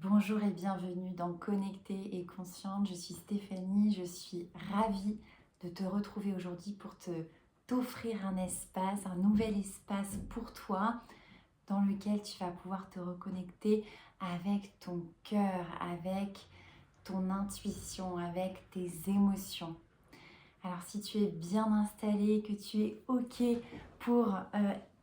Bonjour et bienvenue dans Connectée et Consciente. Je suis Stéphanie, je suis ravie de te retrouver aujourd'hui pour t'offrir un espace, un nouvel espace pour toi dans lequel tu vas pouvoir te reconnecter avec ton cœur, avec ton intuition, avec tes émotions. Alors si tu es bien installé, que tu es OK pour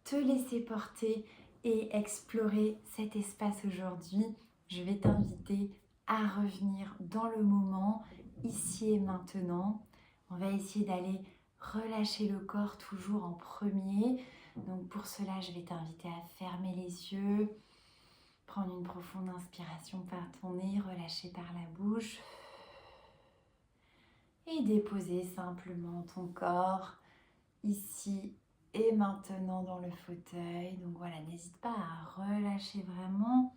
te laisser porter et explorer cet espace aujourd'hui, je vais t'inviter à revenir dans le moment, ici et maintenant. On va essayer d'aller relâcher le corps toujours en premier. Donc pour cela, je vais t'inviter à fermer les yeux, prendre une profonde inspiration par ton nez, relâcher par la bouche et déposer simplement ton corps ici et maintenant dans le fauteuil. Donc voilà, n'hésite pas à relâcher vraiment.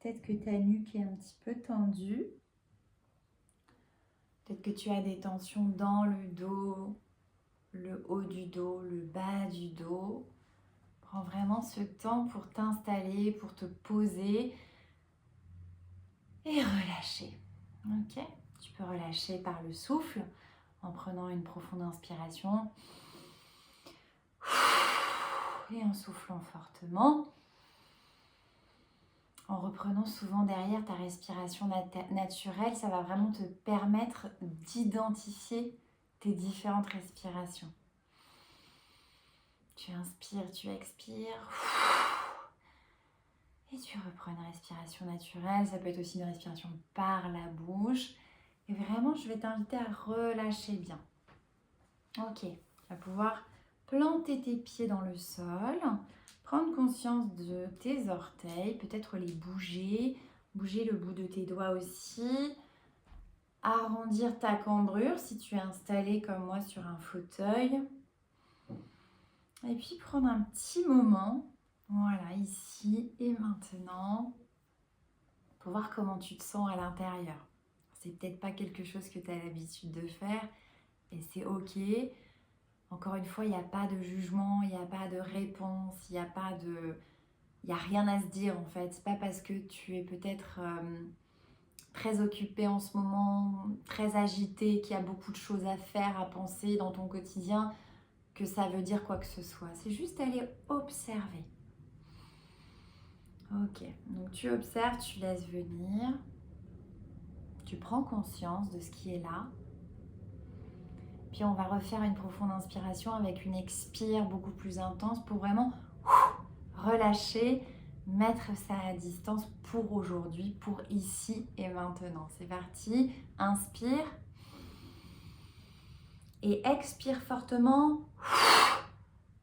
Peut-être que ta nuque est un petit peu tendue. Peut-être que tu as des tensions dans le dos, le haut du dos, le bas du dos. Prends vraiment ce temps pour t'installer, pour te poser et relâcher. Ok ? Tu peux relâcher par le souffle en prenant une profonde inspiration et en soufflant fortement. En reprenant souvent derrière ta respiration naturelle, ça va vraiment te permettre d'identifier tes différentes respirations. Tu inspires, tu expires. Et tu reprends une respiration naturelle. Ça peut être aussi une respiration par la bouche. Et vraiment, je vais t'inviter à relâcher bien. Ok, tu vas pouvoir planter tes pieds dans le sol. Prendre conscience de tes orteils, peut-être les bouger. Bouger le bout de tes doigts aussi. Arrondir ta cambrure si tu es installé comme moi sur un fauteuil. Et puis prendre un petit moment, voilà, ici et maintenant, pour voir comment tu te sens à l'intérieur. C'est peut-être pas quelque chose que tu as l'habitude de faire et c'est ok. Encore une fois, il n'y a pas de jugement, il n'y a pas de réponse, il n'y a rien à se dire en fait. C'est pas parce que tu es peut-être très occupé en ce moment, très agité, qu'il y a beaucoup de choses à faire, à penser dans ton quotidien, que ça veut dire quoi que ce soit. C'est juste aller observer. Ok, donc tu observes, tu laisses venir, tu prends conscience de ce qui est là. Puis on va refaire une profonde inspiration avec une expire beaucoup plus intense pour vraiment relâcher, mettre ça à distance pour aujourd'hui, pour ici et maintenant. C'est parti, inspire et expire fortement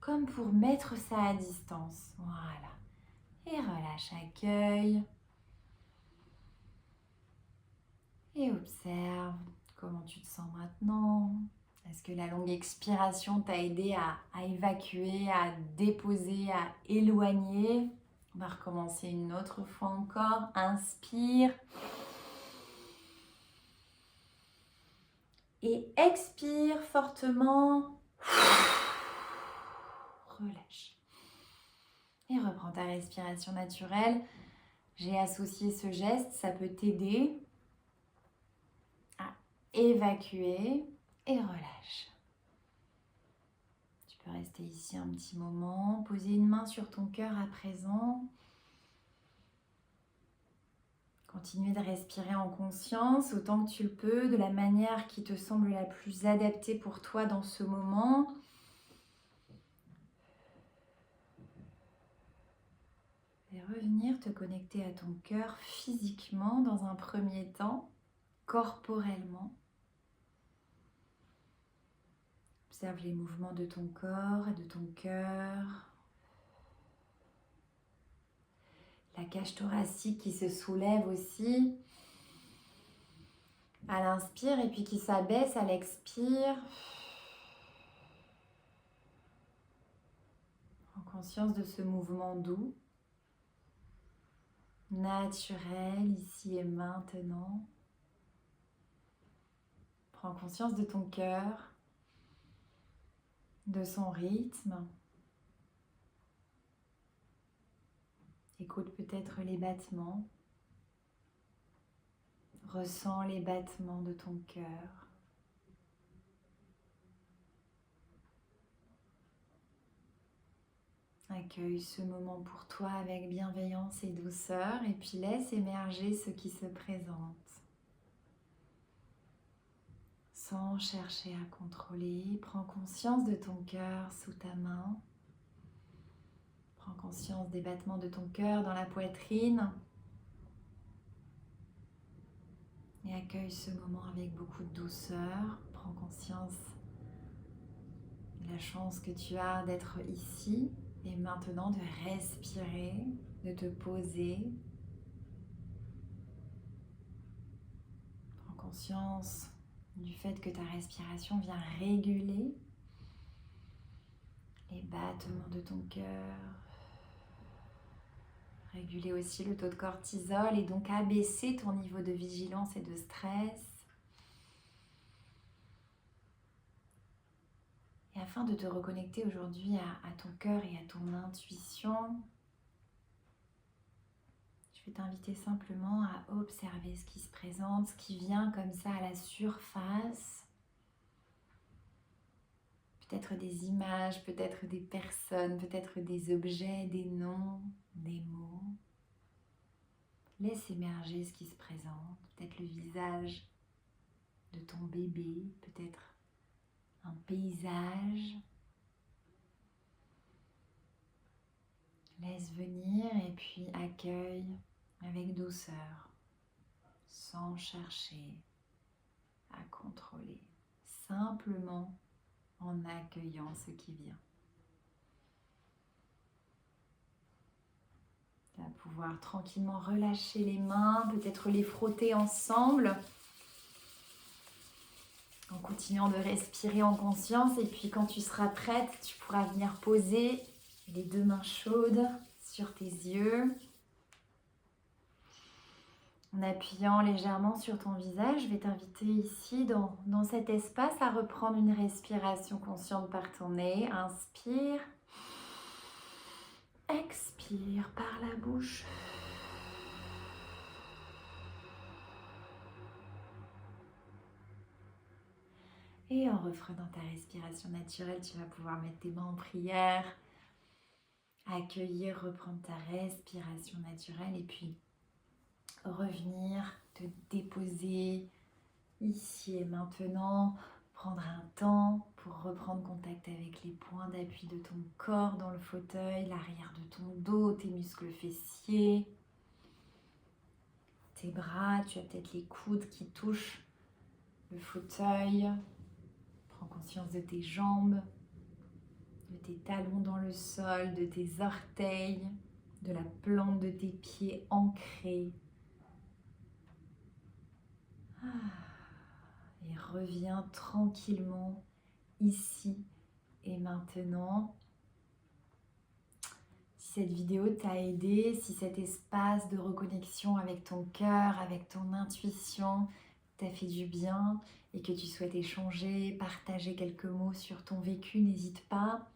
comme pour mettre ça à distance. Voilà. Et relâche, accueille. Et observe comment tu te sens maintenant. Est-ce que la longue expiration t'a aidé à évacuer, à déposer, à éloigner? On va recommencer une autre fois encore. Inspire. Et expire fortement. Relâche. Et reprends ta respiration naturelle. J'ai associé ce geste, ça peut t'aider à évacuer et relâche. Tu peux rester ici un petit moment, poser une main sur ton cœur à présent. Continuer de respirer en conscience autant que tu le peux, de la manière qui te semble la plus adaptée pour toi dans ce moment. Et revenir te connecter à ton cœur physiquement dans un premier temps, corporellement. Observe les mouvements de ton corps et de ton cœur. La cage thoracique qui se soulève aussi à l'inspire et puis qui s'abaisse à l'expire. En conscience de ce mouvement doux, naturel, ici et maintenant. Prends conscience de ton cœur, de son rythme. Écoute peut-être les battements. Ressens les battements de ton cœur. Accueille ce moment pour toi avec bienveillance et douceur et puis laisse émerger ce qui se présente. Sans chercher à contrôler, prends conscience de ton cœur sous ta main. Prends conscience des battements de ton cœur dans la poitrine. Et accueille ce moment avec beaucoup de douceur. Prends conscience de la chance que tu as d'être ici et maintenant de respirer, de te poser. Prends conscience du fait que ta respiration vient réguler les battements de ton cœur. Réguler aussi le taux de cortisol et donc abaisser ton niveau de vigilance et de stress. Et afin de te reconnecter aujourd'hui à ton cœur et à ton intuition, je vais t'inviter simplement à observer ce qui se présente, ce qui vient comme ça à la surface. Peut-être des images, peut-être des personnes, peut-être des objets, des noms, des mots. Laisse émerger ce qui se présente, peut-être le visage de ton bébé, peut-être un paysage. Laisse venir et puis accueille avec douceur, sans chercher à contrôler, simplement en accueillant ce qui vient. Tu vas pouvoir tranquillement relâcher les mains, peut-être les frotter ensemble, en continuant de respirer en conscience. Et puis quand tu seras prête, tu pourras venir poser les deux mains chaudes sur tes yeux. En appuyant légèrement sur ton visage, je vais t'inviter ici dans cet espace à reprendre une respiration consciente par ton nez. Inspire. Expire par la bouche. Et en reprenant ta respiration naturelle, tu vas pouvoir mettre tes mains en prière, accueillir, reprendre ta respiration naturelle et puis revenir te déposer ici et maintenant, prendre un temps pour reprendre contact avec les points d'appui de ton corps dans le fauteuil, l'arrière de ton dos, tes muscles fessiers, tes bras, tu as peut-être les coudes qui touchent le fauteuil. Prends conscience de tes jambes, de tes talons dans le sol, de tes orteils, de la plante de tes pieds ancrés. Et reviens tranquillement ici et maintenant. Si cette vidéo t'a aidé, si cet espace de reconnexion avec ton cœur, avec ton intuition t'a fait du bien et que tu souhaites échanger, partager quelques mots sur ton vécu, n'hésite pas.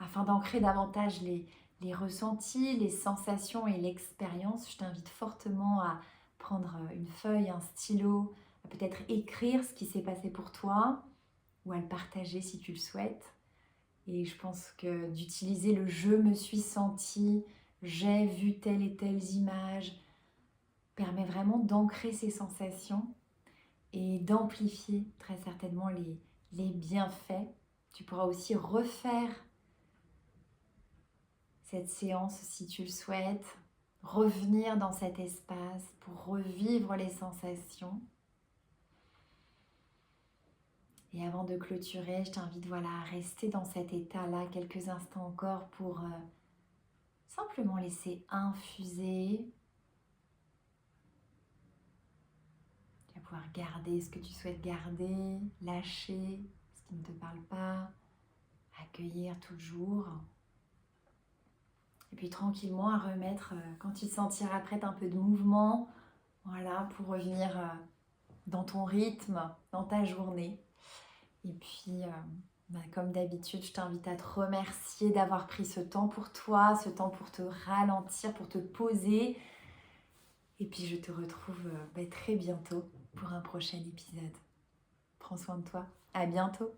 Afin d'ancrer davantage les ressentis, les sensations et l'expérience, je t'invite fortement à prendre une feuille, un stylo, à peut-être écrire ce qui s'est passé pour toi ou à le partager si tu le souhaites. Et je pense que d'utiliser le « je me suis senti »,« j'ai vu telle et telle image » permet vraiment d'ancrer ces sensations et d'amplifier très certainement les bienfaits. Tu pourras aussi refaire cette séance si tu le souhaites, revenir dans cet espace pour revivre les sensations. Et avant de clôturer, je t'invite à rester dans cet état-là quelques instants encore pour simplement laisser infuser. Tu vas pouvoir garder ce que tu souhaites garder, lâcher ce qui ne te parle pas, accueillir toujours. Et puis tranquillement à remettre, quand tu te sentiras prête, un peu de mouvement, voilà, pour revenir dans ton rythme, dans ta journée. Et puis, comme d'habitude, je t'invite à te remercier d'avoir pris ce temps pour toi, ce temps pour te ralentir, pour te poser Et puis je te retrouve très bientôt pour un prochain épisode. Prends soin de toi. À bientôt.